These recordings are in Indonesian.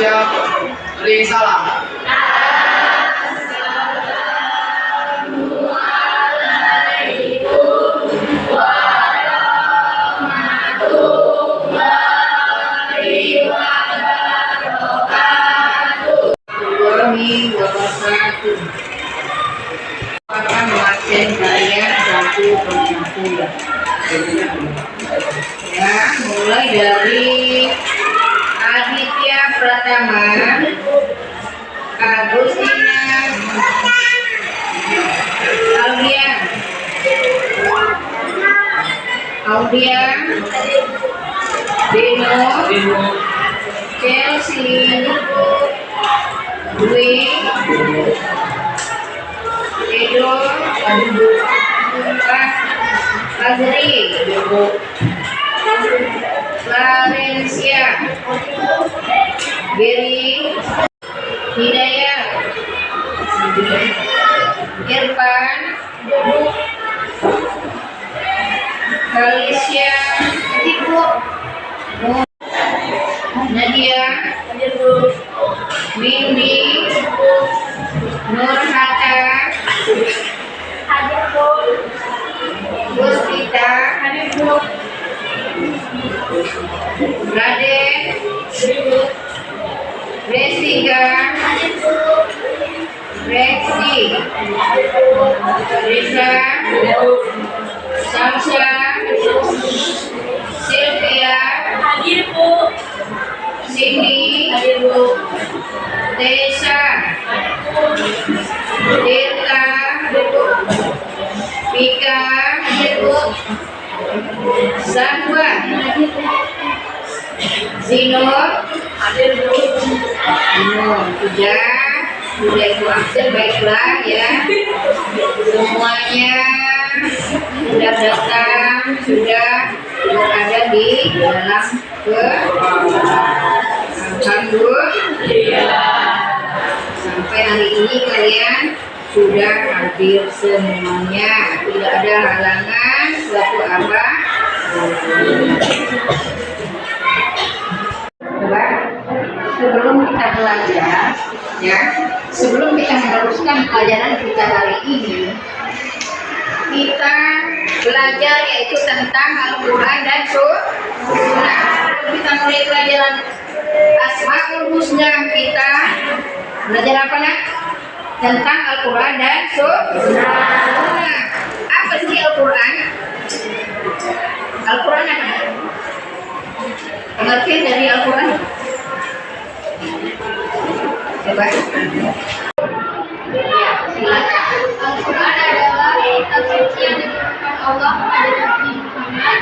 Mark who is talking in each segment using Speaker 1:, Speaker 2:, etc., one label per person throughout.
Speaker 1: siap. Beri salam.
Speaker 2: Akan melakukan kalian satu persatu ya, mulai dari Aditya Pratama, Agustina, Audia, Beno, Chelsea, Dwi, Edo, Azri, Valencia, Geri, Hidayat, Irfan, Alicia, Nadia, Windy, Nur Hatta, Guspita, Raden, Resiga, Rexi, Risa, Samsha, Sylvia, Cindy, Desa, Delta, Pika, Sanwa, Zino, sudah itu aksen, baiklah ya, semuanya sudah datang, sudah berada di dalam Alhamdulillah. Sampai hari ini kalian sudah hadir semuanya, tidak ada halangan suatu apa. Coba sebelum kita belajar ya, sebelum kita meneruskan pelajaran kita hari ini, kita belajar yaitu tentang Al-Quran dan Sunnah. Kita mulai pelajaran Asmaul Husna, kita belajar apa nak? Tentang Al-Quran dan Sunnah. Apa sih Al-Quran? Al-Quran apa? Pengertian dari Al-Quran? Coba. Ya, silakan. Al-Quran adalah kitab suci yang diturunkan Allah kepada Nabi Muhammad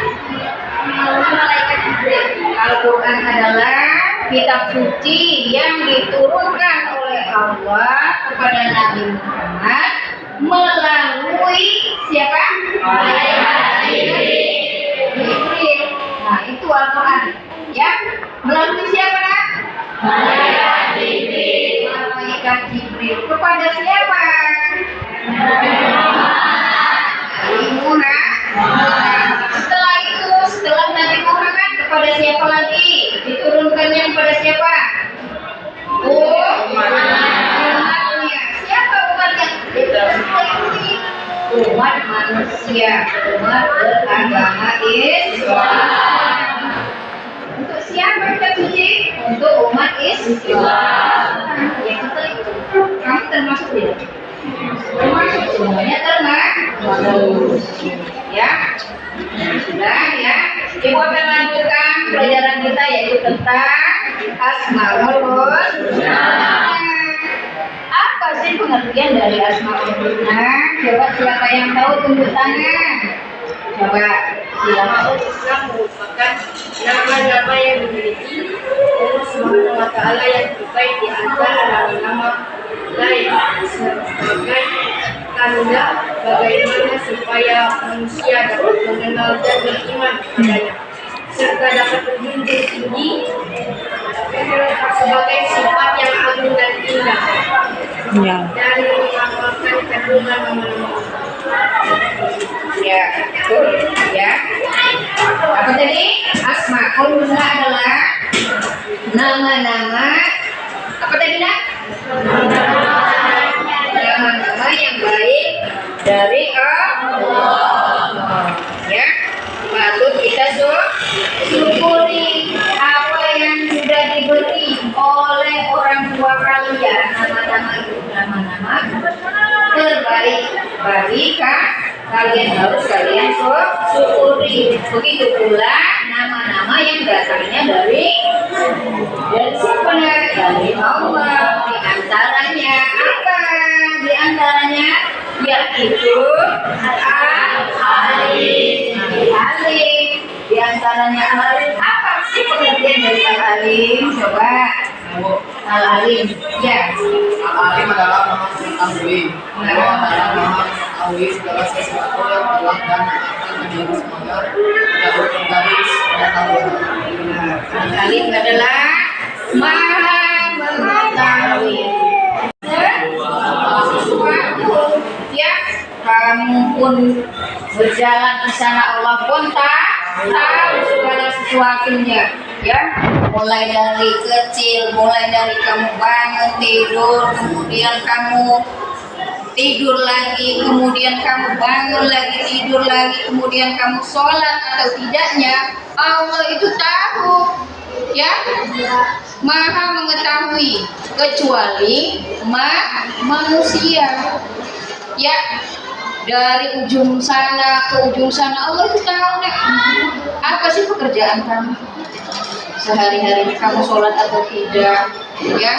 Speaker 2: melalui malaikat Jibril. Al-Quran adalah kitab suci yang diturunkan oleh Allah kepada Nabi Muhammad melalui siapa? Malaikat Jibril. Nah, itu Al-Quran. Ya, melalui siapa? Malaikat Jibril. Malaikat Jibril kepada siapa? Nabi Muhammad. Setelah itu, setelah Nabi Muhammad kepada siapa lagi? Diturunkannya kepada siapa? Umatnya. Siapa umatnya? Umat manusia, umat beragama Islam. Untuk siapa kita suci? Untuk umat Islam. Ya, betul itu. Kamu termasuk tidak? Termasuk, semuanya termasuk. Ya, sudah ya. Ibu akan lanjutkan pelajaran kita yaitu tentang Asmaul Husna. Apa sih pengertian dari Asmaul Husna? Coba siapa yang tahu tunjuk tangan. Coba silakan.
Speaker 3: Islam merupakan nama-nama yang dimiliki Allah Subhanahu wa Ta'ala yang terbaik di antara nama-nama lain sebagai tanda bagaimana supaya manusia dapat mengenal dan beriman kepadanya serta dapat menjunjung tinggi sebagai sifat yang agung dan indah dan mengamalkan kandungan nama-nama.
Speaker 2: Ya, betul ya. Apa tadi? Asmaul Husna adalah nama-nama Apa tadi nak? Nama-nama yang baik dari Allah. Ya, patut kita syukuri apa yang sudah diberi oleh orang tua kalian. Nama-nama itu nama-nama terbaik bagi kalian, harus kalian syukuri. Begitu pula nama-nama yang datangnya dari siapa? Dari Allah. Di antaranya apa? Di antaranya yaitu Al-Alim. Al-Alim. Di antaranya Al-Alim. Apa sih pengertian dari Al-Alim? Coba. Al-Alim. Ya.
Speaker 1: Al-Alim adalah maha mengetahui. Allah adalah maha mengetahui segala sesuatu yang telah dan akan menjadi semuanya tidak tergaris pengetahuan.
Speaker 2: Al-Alim adalah maha mengetahui sesuatu ya. Kamu pun berjalan di sana, Allah pun tahu segala sesuatunya ya, mulai dari kecil, mulai dari kamu bangun tidur, kemudian kamu tidur lagi, kemudian kamu bangun lagi, tidur lagi, kemudian kamu sholat atau tidaknya, Allah itu tahu ya, maha mengetahui, kecuali manusia ya. Dari ujung sana ke ujung sana Allah itu tahu nih, apa sih pekerjaan kamu sehari-hari, kamu sholat atau tidak ya,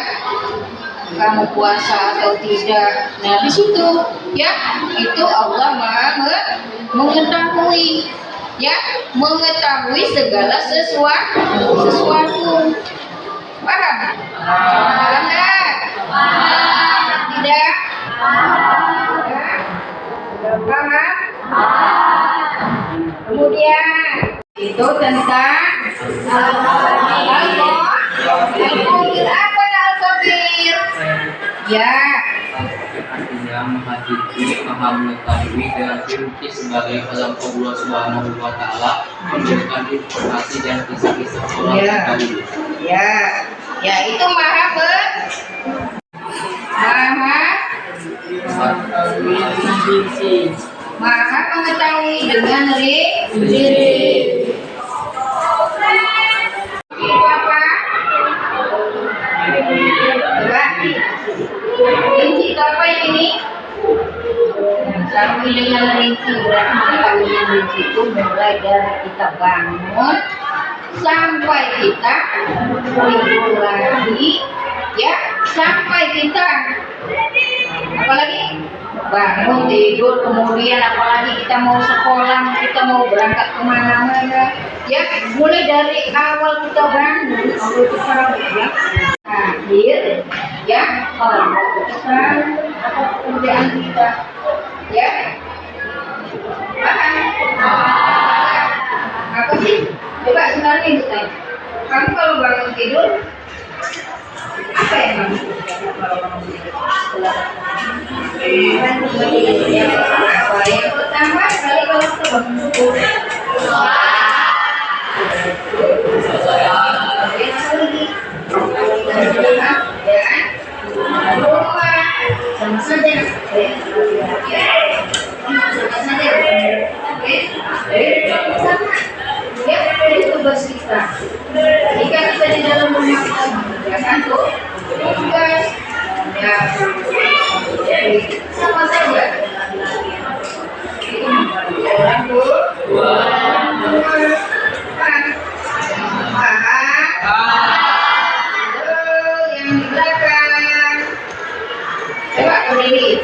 Speaker 2: kamu puasa atau tidak. Nah di situ ya, itu Allah maha mengetahui ya, mengetahui segala sesuatu. Paham? Paham nggak? Tidak? Paham? Kemudian itu tentang Al-Kabir. Apa Al-Kabir? Ya.
Speaker 4: Artinya menghadiri, maha mengetahui dan rinci sebagai alam Allah Subhanahu wa Ta'ala, memberikan informasi dan kisah-kisah orang terdahulu.
Speaker 2: Ya, ya itu maha mengetahui dengan diri. Itu apa? Coba. Rinci itu apa yang ini? Mengetahui dengan rinci, berarti mengetahui dengan rinci itu mulai dari kita bangun sampai kita tidur lagi ya, sampai kita apalagi bangun tidur, kemudian apalagi kita mau sekolah, kita mau berangkat kemana-mana ya, mulai dari awal kita bangun Allah itu tahu ya, akhir ya Allah itu tahu apa pekerjaan kita ya. Paham? Apa sih? Coba sebenarnya kita, kamu kalau bangun tidur apa yang kamu kalau bangun tidur? Yang pertama sekali kalau kita bangun subuh, sama saja. Ya, itu tugas kita. Jika kita di dalam rumah kita mengerjakan tugas, ya sama saja. Itu orang tua, yang di belakang. Coba berdiri.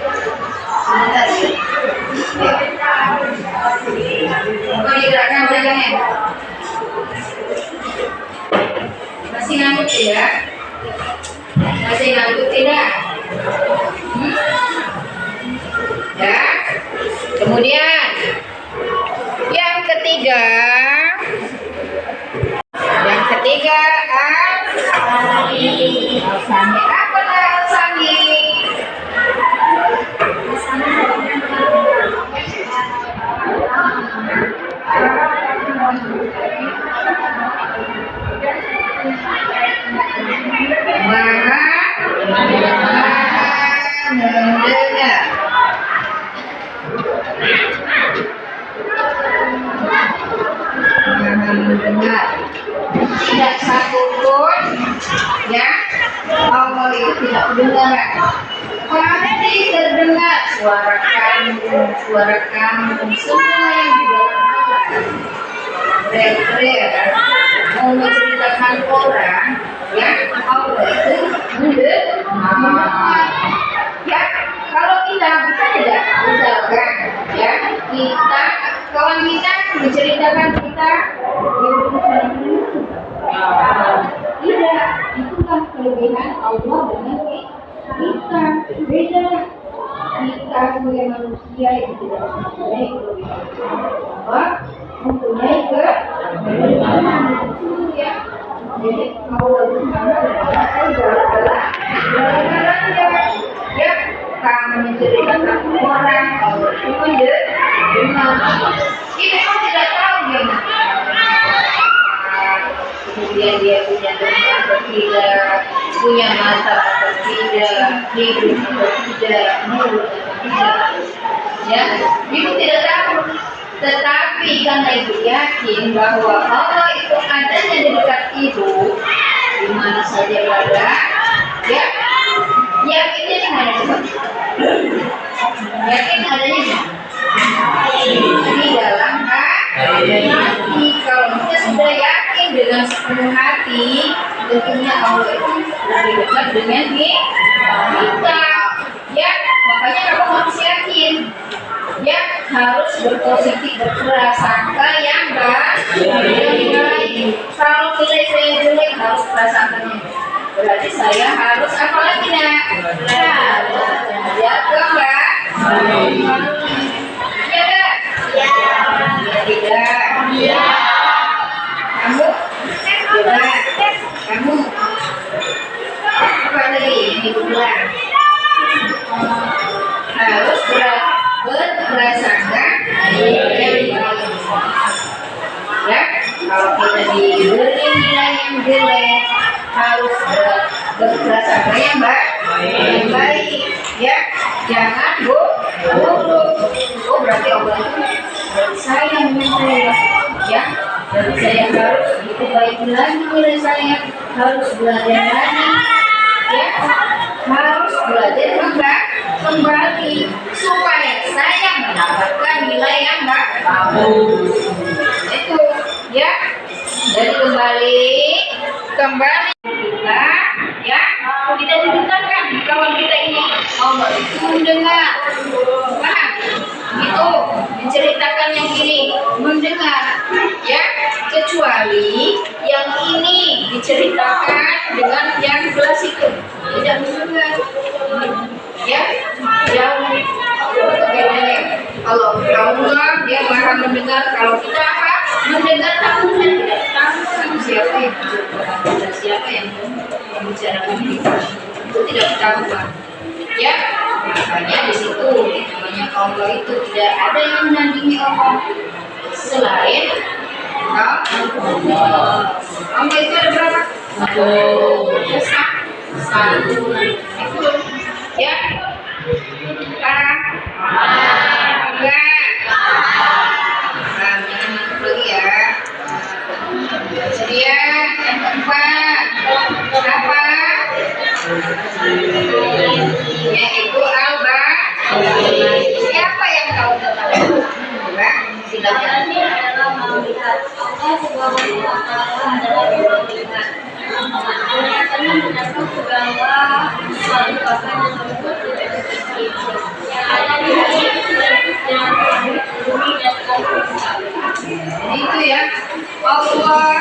Speaker 2: Sebentar. Kau digerakkan belakangnya. Masih ngantuk tidak? Masih ngantuk tidak? Ya. Kemudian yang ketiga al-sami. Apa al-sami? Maha kedengaran. Pasti terdengar suara kamu semua yang di dalam kelas. Teriak-teriak mau menceritakan orang ya Allah itu mendengar. Ya, kalau kita bisa tidak misalkan ya kita kawan kita menceritakan kita tidak, itulah kelebihan Allah dengan kita. Beda kita sebagai manusia yang tidak mempunyai kelebihan Allah mempunyai kelebihan itu ya. Jadi Allah itu adalah segala-galanya ya. Kamu menceritakan orang Allah itu mendengar. Kita kan tidak tahu dia kemudian dia punya teman atau tidak, punya mata atau tidak, hidung atau tidak, mulut atau tidak, ya, itu tidak tahu. Tetapi karena ibu yakin bahwa Allah itu adanya di dekat ibu, di mana saja berada, ya, yakinnya di mana coba? Yakin adanya di dalam hati. Kalau kita sudah yakin dengan sepenuh hati, tentunya Allah itu lebih dekat dengan kita. Ya, makanya kamu harus yakin. Ya, harus berpositif, berprasangka yang baik. Kalau nilai saya jelek harus prasangkanya. Berarti saya harus apa lagi nak? Harus jaga Mbak. Iya enggak? Ya. Tidak. Iya. Kamu? Tidak. Kamu? Apa tadi yang ibu bilang? Harus berprasangka yang baik. Ya, kalau kita diberi nilai yang jelek harus berprasangka yang baik. Ya, jangan buruk. Oh, berarti Allah itu sayang dengan saya. Ya, dan saya harus diperbaiki lagi nilai saya, harus belajar lagi. Ya, harus belajar kembali supaya saya mendapatkan nilai yang bagus. Itu ya. Jadi kembali kita ya, kita ceritakan kawan kita ini Allah itu mendengar. Paham? Itu menceritakan yang ini mendengar ya, kecuali yang ini diceritakan dengan yang kelas itu tidak mendengar ya, jauh bedanya. Kalau Allah dia maha mendengar, kalau kita apa? Mendengar tapi tidak tahu siapa yang bicara, siapa yang membicarakan kita, itu tidak ketahuan ya. Makanya di situ namanya Allah itu tidak ada yang menandingi Allah selain Allah. Allah itu ada berapa? Satu. Itu ya. Lagi ya. Sedia yang keempat apa? Yaitu alba. Siapa yang tahu tentang itu? Coba silakan.
Speaker 3: adalah melihat Allah Subhanahu wa Ta'ala adalah melihat. Kelihatannya mendapat segala kualifikasi yang tersebut yang ada di bumi dan
Speaker 2: Jadi itu ya, Allah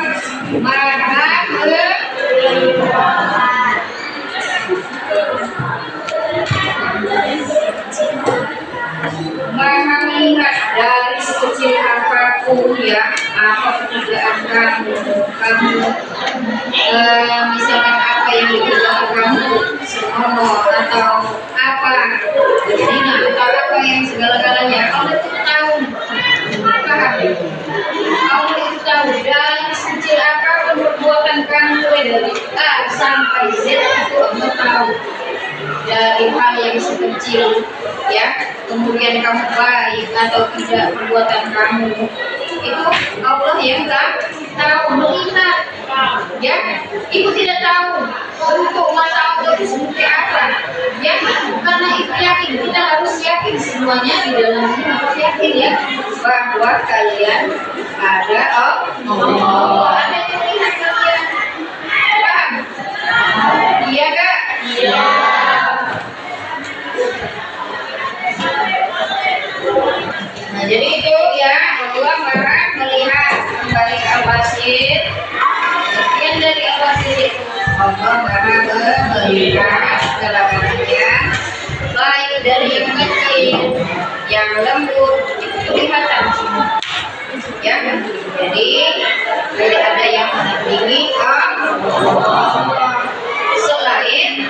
Speaker 2: maha melihat dari sekecil apapun ya, apa pekerjaan kamu misalkan apa yang dikerjakan kamu atau apa, jadi apa yang segala-galanya Allah itu tahu. Paham? Allah itu tahu dari sekecil apapun perbuatan kamu dari A sampai Z itu Allah tahu. Dari hal yang sekecil ya, kemudian kamu baik atau tidak perbuatan kamu, itu Allah yang tahu, melihat ya. Ibu tidak tahu bentuk mata Allah itu seperti apa, Ya, karena itu yakin, kita harus yakin semuanya di dalam ini harus yakin ya bahwa kalian ada Allah. Ada yang melihat kalian. Paham? Iya kak? Iya. Nah jadi itu ya Allah Maha melihat kembali ke Al-Basir. Sekian dari Al-Basir. Allah Maha melihat segala-galanya, baik dari yang kecil, yang lembut, itu kelihatan semua. Ya, jadi tidak ada yang menandingi Allah selain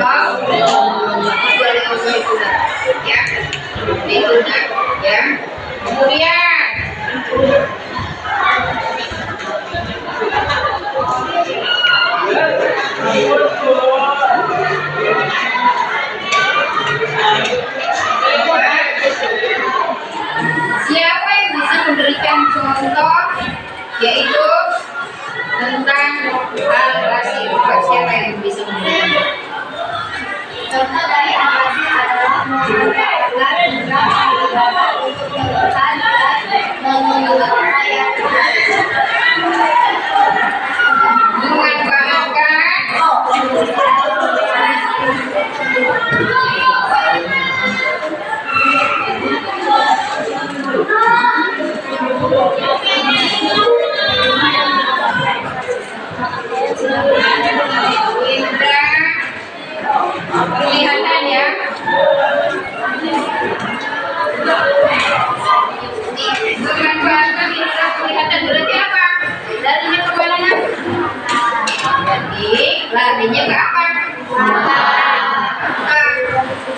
Speaker 2: Allah. Kecuali Allah itu ya, itu ya. Kemudian siapa yang bisa memberikan contoh yaitu tentang Al-Basir? Siapa yang bisa memberikan
Speaker 3: Contoh dari Al-Basir adalah membuka agar untuk kebutuhan dan menunjukkan ayat
Speaker 2: kelihatan ya. Memanfaatkan indera kelihatan berarti apa? Larinya ke mana? Jadi larinya ke apa?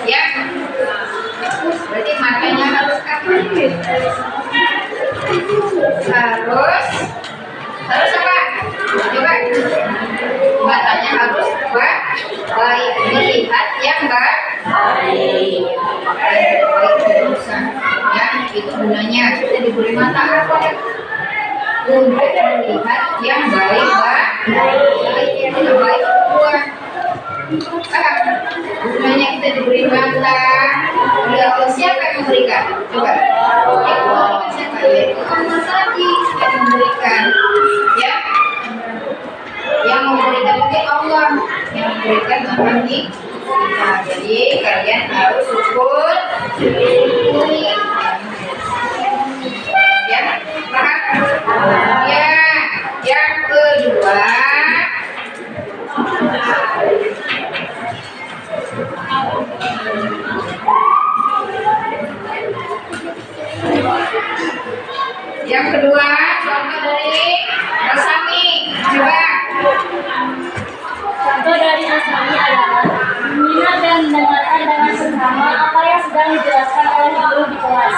Speaker 2: Ya. Berarti matanya harus apa? Harus apa? Coba. Matanya harus baik, melihat yang baik. Ya, itu gunanya kita diberi mata apa ya? Untuk melihat yang baik, yang tidak baik keluar. Gunanya kita diberi mata. Ya, siapa yang memberikan? Coba. Siapa? Yaitu Allah tadi yang memberikan. Ya. Yang memberikan itu Allah, yang memberikan nanti. Nah, jadi kalian harus syukur. Ya, paham? Ya, yang kedua. Yang kedua, contoh dari Asami. Coba.
Speaker 3: Contoh dari Asami adalah mendengar dan mendengarkan dengan seksama apa yang sedang dijelaskan oleh guru di kelas.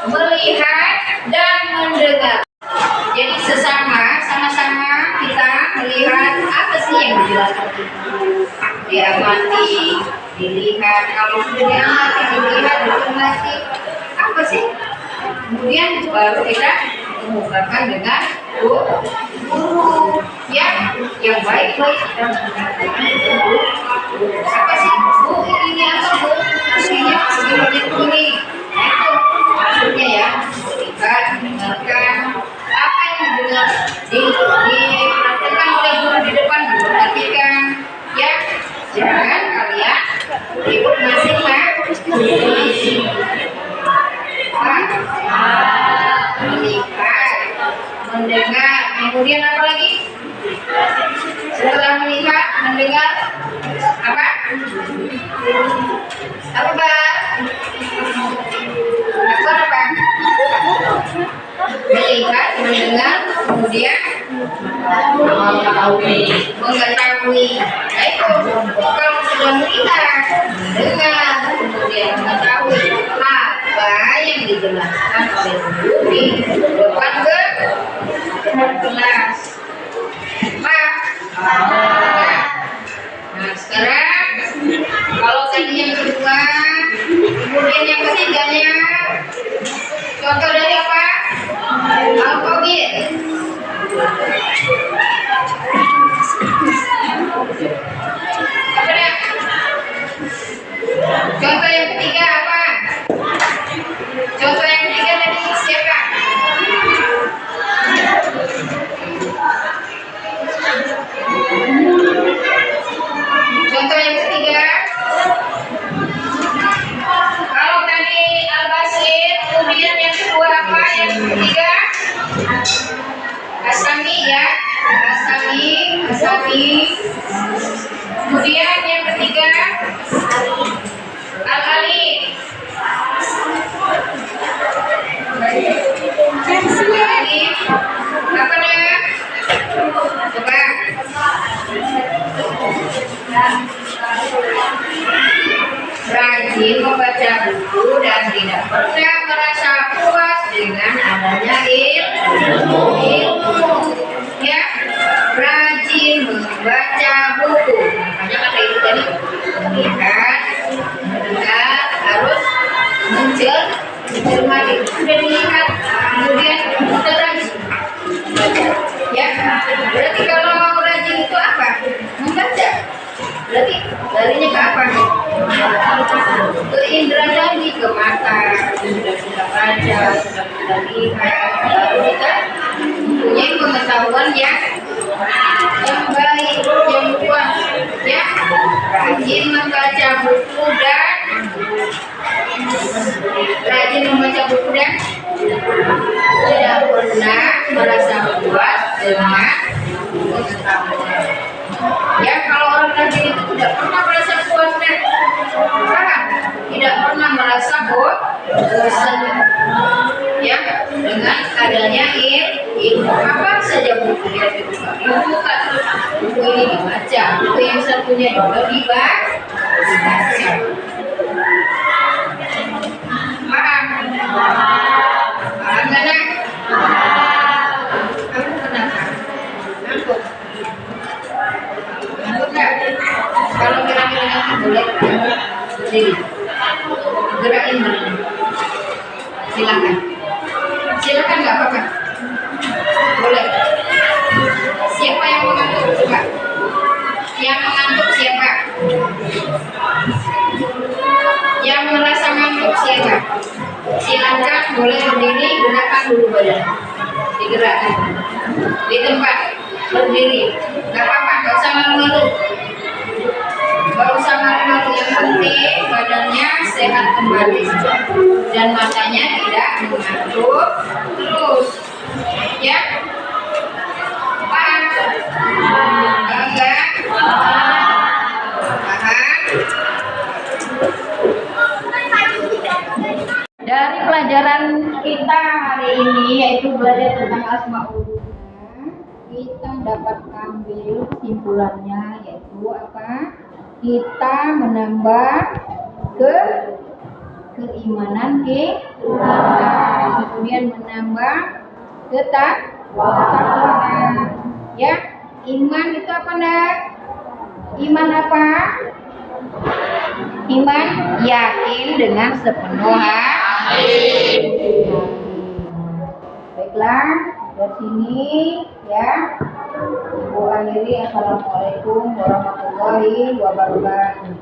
Speaker 2: Melihat dan mendengar. Jadi sama-sama kita melihat apa sih yang dijelaskan itu. Diamati, dilihat. Kalau sudah diamati, dilihat, diamati, apa sih? Kemudian baru kita mengumpulkan dengan guru ya yang baik-baik kita menggunakan guru. Apa sih? Bu, ini apa bu? Maksudnya seperti ini. Nah itu maksudnya ya. Kita dengarkan apa yang didengar dipraktekkan oleh guru di depan, diperhatikan ya. Jangan kalian ikut masing-masing. Melihat, mendengar, kemudian apa lagi? Setelah melihat, mendengar, apa? Apa Bang? Apa? Melihat, mendengar, kemudian mengetahui. Nah itu kalau sudah melihat, mendengar, kemudian mengetahui apa yang dijelaskan oleh guru di depan kelas. Nah sekarang kalau tadi yang kedua, kemudian yang ketiganya, contoh dari apa? Alfabet. Apa dah? Kemudian yang ketiga, Al-Alif. Alif. Apa nak? Coba. Rajin membaca buku dan tidak pernah merasa puas dengan adanya ilmu. Ya, rajin membaca buku. Makanya kata itu tadi, melihat, mendengar, harus mencermati. Sudah dilihat, kemudian kita rajin. Ya, berarti kalau rajin itu apa? Membaca. Berarti larinya ke apa? Ke indera tadi, ke mata. Sudah kita baca, sudah kita lihat, baru kita punya pengetahuan yang baik, yang luas. Ya, rajin membaca buku dan tidak pernah merasa puas dengan pengetahuan. Ya, kalau orang rajin itu tidak pernah merasa puas dan paham, tidak pernah merasa bosan. Ya, dengan adanya ilmu apa saja buku yang dibuka, buku ini dibaca, buku yang satunya juga dibaca. Paham? Paham nggak nak? Kamu kenapa? Ngantuk? Ngantuk nggak? Kalau kira-kira nanti boleh berdiri, gerakin berdiri. Silakan. Silakan, nggak apa-apa. Boleh. Siapa yang mengantuk? Coba. Yang mengantuk siapa? Yang merasa ngantuk siapa? Silakan boleh berdiri, gerakkan dulu badan. Digerakkan. Di tempat berdiri. Nggak apa-apa, nggak usah malu-malu. Nggak usah malu-malu. Yang penting badannya sehat kembali dan matanya tidak mengantuk terus. Ya? Paham? Enggak? Paham? Dari pelajaran kita hari ini, yaitu belajar tentang Asmaul Husna, kita dapat ambil kesimpulannya, yaitu apa? Kita menambah keimanan kita, kemudian menambah ketakwaan. Ya, iman itu apa nak? Iman apa? Iman yakin dengan sepenuh hati. Baiklah, dari sini ya. Ibu akhiri, assalamualaikum warahmatullahi wabarakatuh.